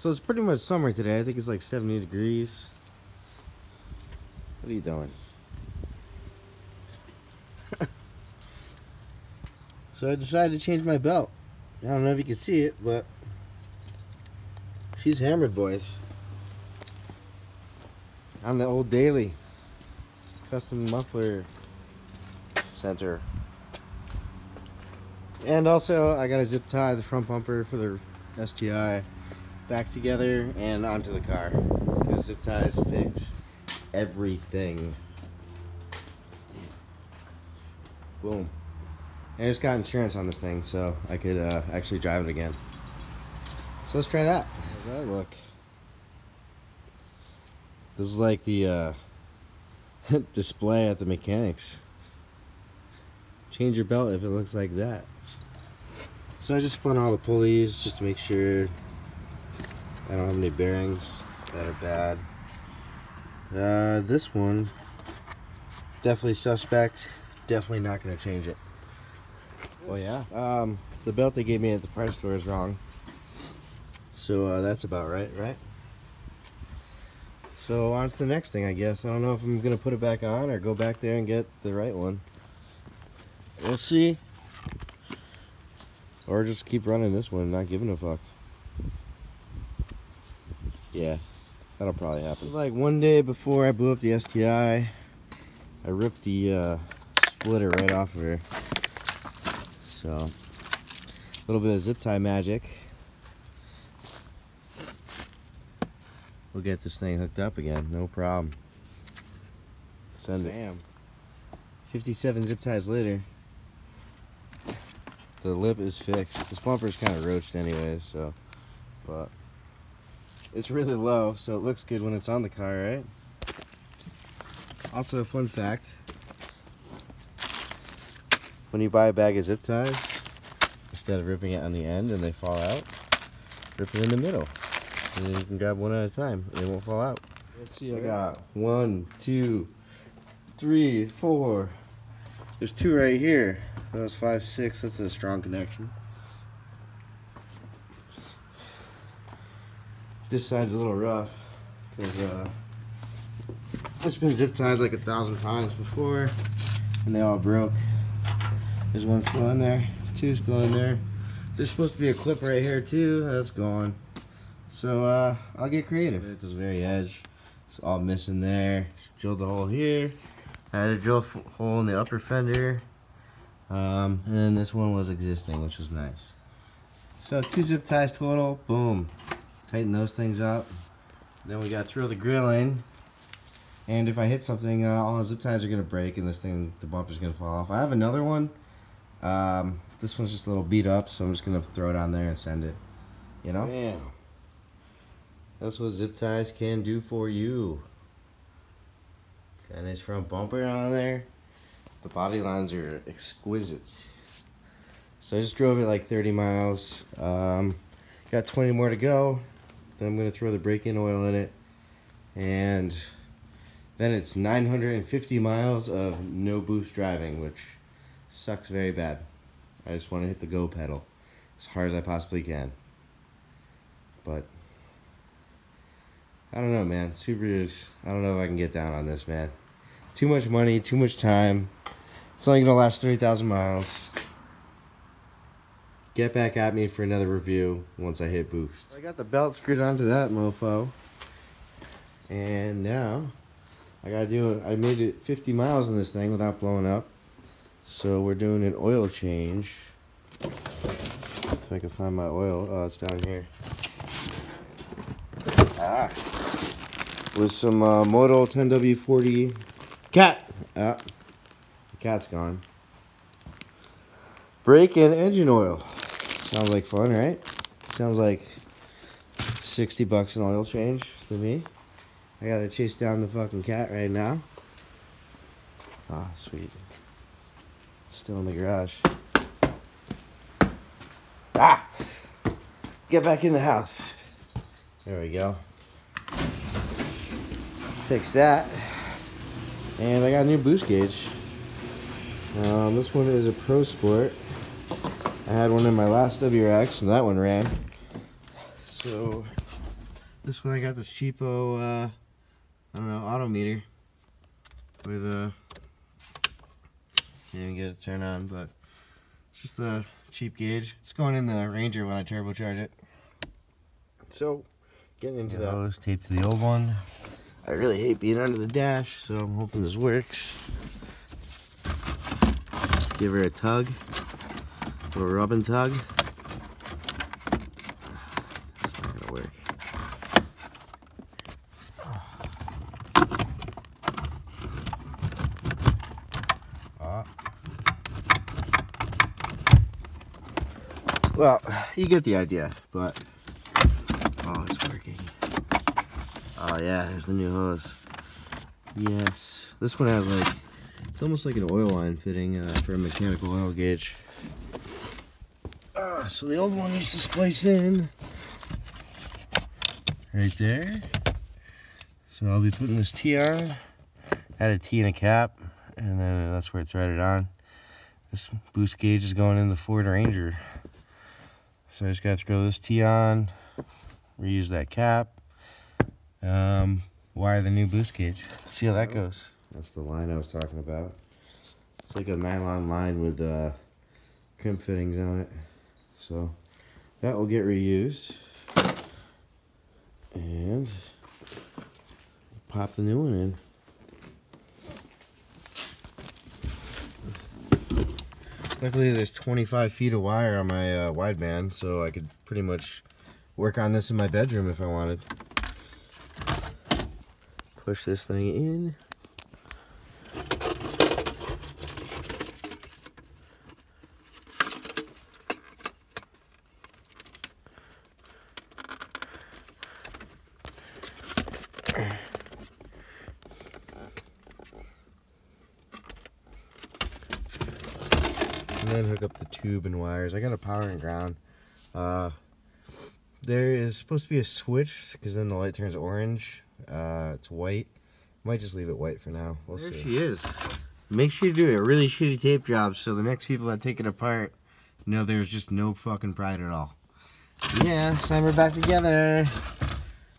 So it's pretty much summer today. I think it's like 70 degrees. What are you doing? So I decided to change my belt. I don't know if you can see it, but she's hammered, boys. On the Old Daily custom muffler center. And also I got to zip tie the front bumper for the STI back together and onto the car, because zip ties fix everything. Boom. And I just got insurance on this thing, so I could actually drive it again. So let's try that. How does that look? This is like the display at the mechanics. Change your belt if it looks like that. So I just spun all the pulleys just to make sure I don't have any bearings that are bad. This one, definitely suspect. Definitely not going to change it. Well, yeah. The belt they gave me at the price store is wrong. So that's about right? So on to the next thing, I guess. I don't know if I'm going to put it back on or go back there and get the right one. We'll see. Or just keep running this one and not giving a fuck. Yeah, that'll probably happen. Like one day before I blew up the STI, I ripped the splitter right off of her. So, a little bit of zip tie magic. We'll get this thing hooked up again, no problem. Send it. Damn. 57 zip ties later, the lip is fixed. This bumper's kind of roached anyways, so, but it's really low, so it looks good when it's on the car, right? Also, a fun fact, when you buy a bag of zip ties, instead of ripping it on the end and they fall out, rip it in the middle. And then you can grab one at a time and it won't fall out. Let's see, I got 1, 2, 3, 4. There's 2 right here. That was 5, 6. That's a strong connection. This side's a little rough because it's been zip tied like 1,000 times before and they all broke. There's 1 still in there, 2 still in there. There's supposed to be a clip right here too. That's gone. So I'll get creative. At this very edge, it's all missing there. Drilled the hole here. I had to drill a hole in the upper fender. And then this one was existing, which was nice. So 2 zip ties total. Boom. Tighten those things up. Then we got to throw the grill in. And if I hit something, all the zip ties are going to break and this thing, the bumper's going to fall off. I have another one. This one's just a little beat up, so I'm just going to throw it on there and send it. You know? Damn. That's what zip ties can do for you. Got a nice front bumper on there. The body lines are exquisite. So I just drove it like 30 miles. Got 20 more to go. Then I'm going to throw the brake-in oil in it. And then it's 950 miles of no boost driving, which sucks very bad. I just want to hit the go pedal as hard as I possibly can. But I don't know, man. Subarus, I don't know if I can get down on this, man. Too much money, too much time. It's only gonna last 3,000 miles. Get back at me for another review once I hit boost. I got the belt screwed onto that mofo. And now I gotta do I made it 50 miles on this thing without blowing up. So we're doing an oil change. If I can find my oil. Oh, it's down here. With some Moto 10W40 cat. The cat's gone. Brake and engine oil. Sounds like fun, right? Sounds like 60 bucks an oil change to me. I gotta chase down the fucking cat right now. Ah, sweet. It's still in the garage. Ah! Get back in the house. There we go. Fix that. And I got a new boost gauge. This one is a Pro Sport. I had one in my last WRX and that one ran. So This one I got this cheapo, I don't know, auto meter with a, can't even get it turned on, but it's just a cheap gauge. It's going in the Ranger when I turbocharge it. So, getting into that. Hose taped to the old one. I really hate being under the dash, so I'm hoping this works. Give her a tug, a little rub and tug. It's not gonna work. Well, you get the idea, but oh, it's working. Oh yeah, there's the new hose. Yes, this one has like, it's almost like an oil line fitting for a mechanical oil gauge. So the old one used to splice in right there. So I'll be putting this T on, add a T and a cap, and then that's where it's threaded on. This boost gauge is going in the Ford Ranger. So I just gotta throw this T on, reuse that cap, wire the new boost gauge. See how that goes. That's the line I was talking about. It's like a nylon line with crimp fittings on it. So that will get reused. And pop the new one in. Luckily there's 25 feet of wire on my wideband, so I could pretty much work on this in my bedroom if I wanted. Push this thing in. And then hook up the tube and wires. I got a power and ground. There is supposed to be a switch because then the light turns orange. It's white. Might just leave it white for now. We'll see. There she is. Make sure you do a really shitty tape job so the next people that take it apart know there's just no fucking pride at all. Yeah, it's time we're back together.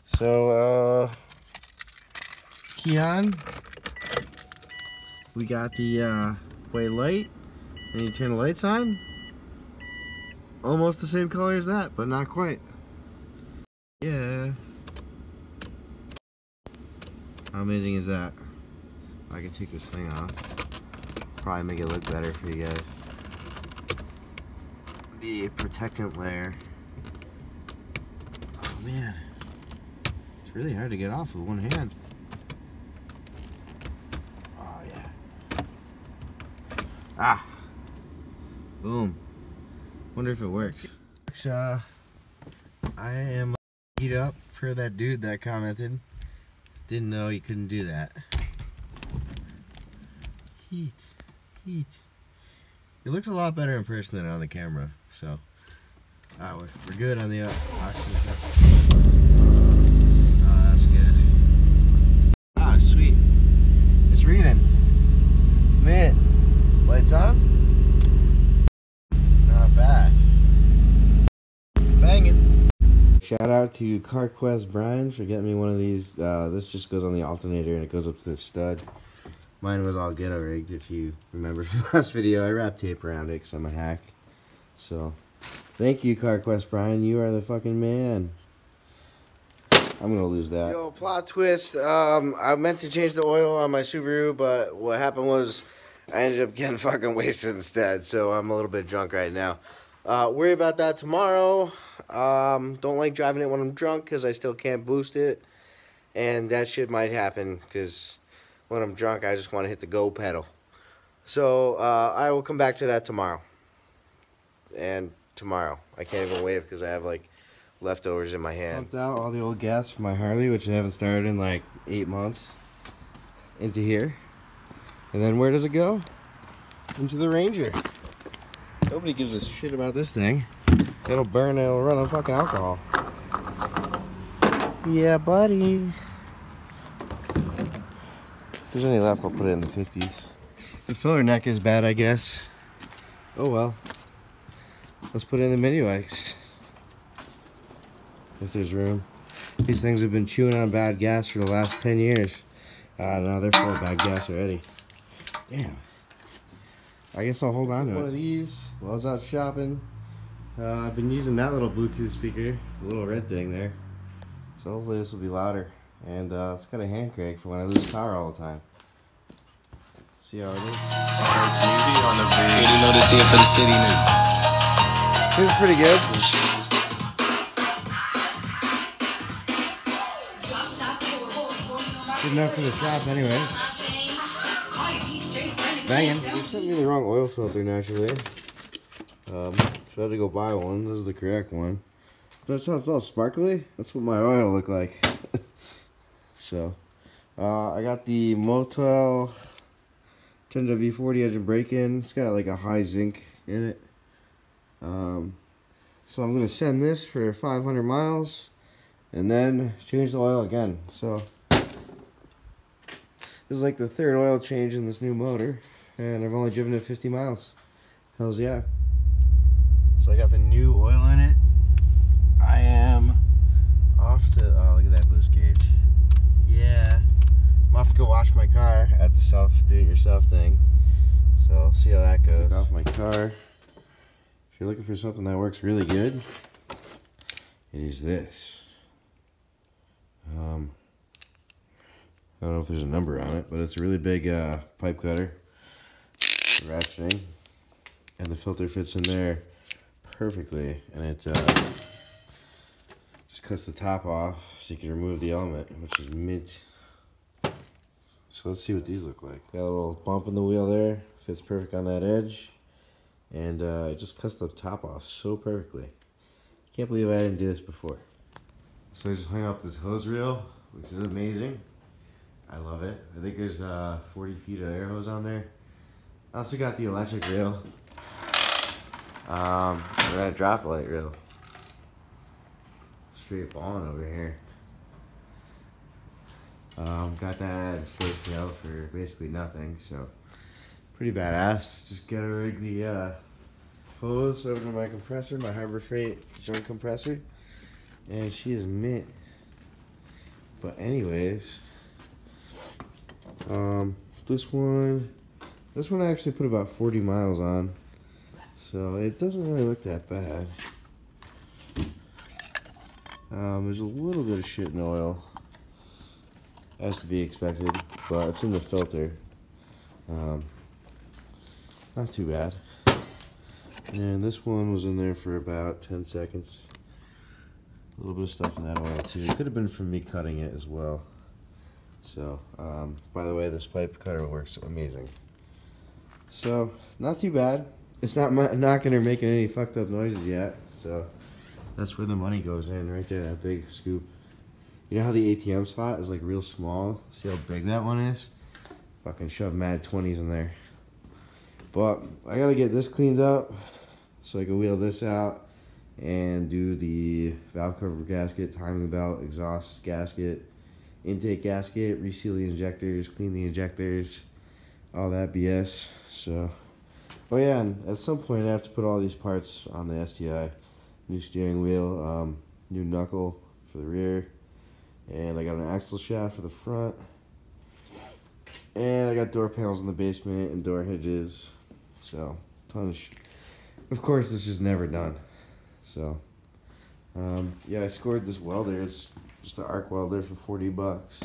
So, key on. We got the white light. And you turn the lights on. Almost the same color as that, but not quite. Yeah. How amazing is that? I can take this thing off. Probably make it look better for you guys. The protectant layer. Oh man. It's really hard to get off with one hand. Oh yeah. Ah. Boom. Wonder if it works. I am heat up for that dude that commented. Didn't know you couldn't do that. Heat. It looks a lot better in person than on the camera. So, we're good on the oxygen stuff. Oh, that's good. Ah, sweet. It's reading. Man, lights on. Bad. Banging. Shout out to CarQuest Brian for getting me one of these. This just goes on the alternator and it goes up to the stud. Mine was all ghetto rigged, if you remember from the last video. I wrapped tape around it because I'm a hack. So, thank you, CarQuest Brian. You are the fucking man. I'm gonna lose that. Yo, plot twist. I meant to change the oil on my Subaru, but what happened was I ended up getting fucking wasted instead, so I'm a little bit drunk right now. Worry about that tomorrow. Don't like driving it when I'm drunk because I still can't boost it. And that shit might happen because when I'm drunk, I just want to hit the go pedal. So, I will come back to that tomorrow. And tomorrow. I can't even wave because I have, like, leftovers in my hand. Pumped out all the old gas from my Harley, which I haven't started in, like, 8 months. Into here. And then where does it go? Into the Ranger. Nobody gives a shit about this thing. It'll burn, it'll run on fucking alcohol. Yeah, buddy. If there's any left, I'll put it in the 50s. The filler neck is bad, I guess. Oh well. Let's put it in the mini wax. If there's room. These things have been chewing on bad gas for the last 10 years. Now they're full of bad gas already. Damn. I guess I'll hold on to one of these while I was out shopping. I've been using that little Bluetooth speaker, the little red thing there. So hopefully this will be louder. And it's got a hand crank for when I lose power all the time. See how it is? You know this here for the city, nigga. Seems pretty good. Good enough for the shop anyways. Banging. They sent me the wrong oil filter naturally. So I had to go buy one. This is the correct one. But it's all sparkly. That's what my oil looked like. So I got the Motel 10W40 engine break-in. It's got like a high zinc in it. So I'm gonna send this for 500 miles and then change the oil again. So this is like the third oil change in this new motor, and I've only driven it 50 miles. Hells yeah. So I got the new oil in it. I am off to, oh, look at that boost gauge. Yeah. I'm off to go wash my car at the do-it-yourself thing. So I'll see how that goes. Take off my car. If you're looking for something that works really good, it is this. I don't know if there's a number on it, but it's a really big pipe cutter for ratcheting, and the filter fits in there perfectly, and it just cuts the top off so you can remove the element, which is mint. So let's see what these look like. Got a little bump in the wheel there, fits perfect on that edge, and it just cuts the top off so perfectly. Can't believe I didn't do this before. So I just hung up this hose reel, which is amazing. I love it. I think there's 40 feet of air hose on there. I also got the electric reel. And then a drop light reel. Straight balling over here. Got that at a state sale for basically nothing, so pretty badass. Just gotta rig the hose over to my compressor, my Harbor Freight joint compressor, and she is mint. But anyways, this one I actually put about 40 miles on, so it doesn't really look that bad. There's a little bit of shit in the oil, as to be expected, but it's in the filter. Not too bad. And this one was in there for about 10 seconds. A little bit of stuff in that oil too. It could have been from me cutting it as well. So, by the way, this pipe cutter works amazing. So, not too bad. It's not knocking or making any fucked up noises yet. So, that's where the money goes in, right there, that big scoop. You know how the ATM slot is like real small? See how big that one is? Fucking shove mad 20s in there. But I gotta get this cleaned up so I can wheel this out and do the valve cover gasket, timing belt, exhaust gasket, intake gasket, reseal the injectors, clean the injectors, all that BS. So, oh yeah, and at some point I have to put all these parts on the STI. New steering wheel, new knuckle for the rear, and I got an axle shaft for the front, and I got door panels in the basement and door hinges. So, ton of of course, this is never done. So, yeah, I scored this welder. It's just an arc welder for 40 bucks.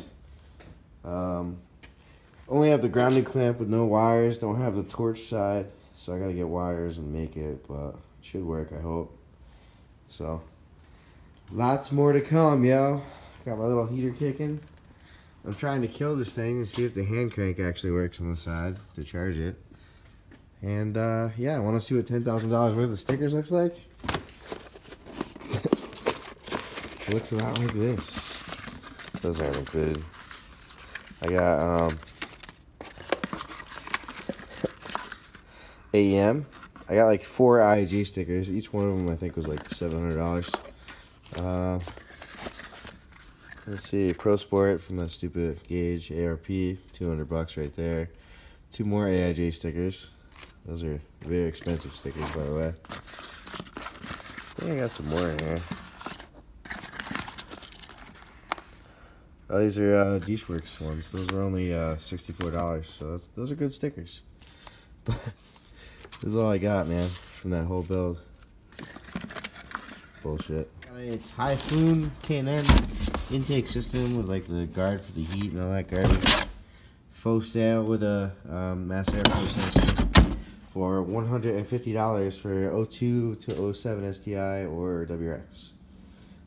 Only have the grounding clamp with no wires. Don't have the torch side, so I gotta get wires and make it, but it should work, I hope. So, lots more to come, yo. Got my little heater kicking. I'm trying to kill this thing and see if the hand crank actually works on the side to charge it. And yeah, I want to see what $10,000 worth of stickers looks like. It looks a lot like this. Those aren't included. I got AEM. I got like 4 IAG stickers. Each one of them I think was like $700. Let's see, Pro Sport from that stupid gauge, ARP, 200 bucks right there. 2 more AIJ stickers. Those are very expensive stickers, by the way. I think I got some more in here. Oh, these are Dishworks ones. Those are only $64, so those are good stickers. But this is all I got, man, from that whole build. Bullshit. Got a Typhoon K&N intake system with like the guard for the heat and all that garbage. Faux sale with a mass airflow sensor for $150 for 02 to 07 STI or WRX.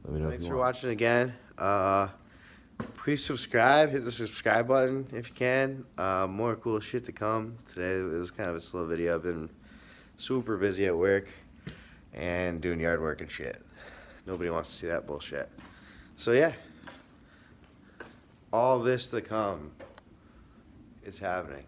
Let me know. Thanks for watching again. Please subscribe. Hit the subscribe button if you can. More cool shit to come. Today it was kind of a slow video. I've been super busy at work and doing yard work and shit. Nobody wants to see that bullshit. So yeah, all this to come is happening.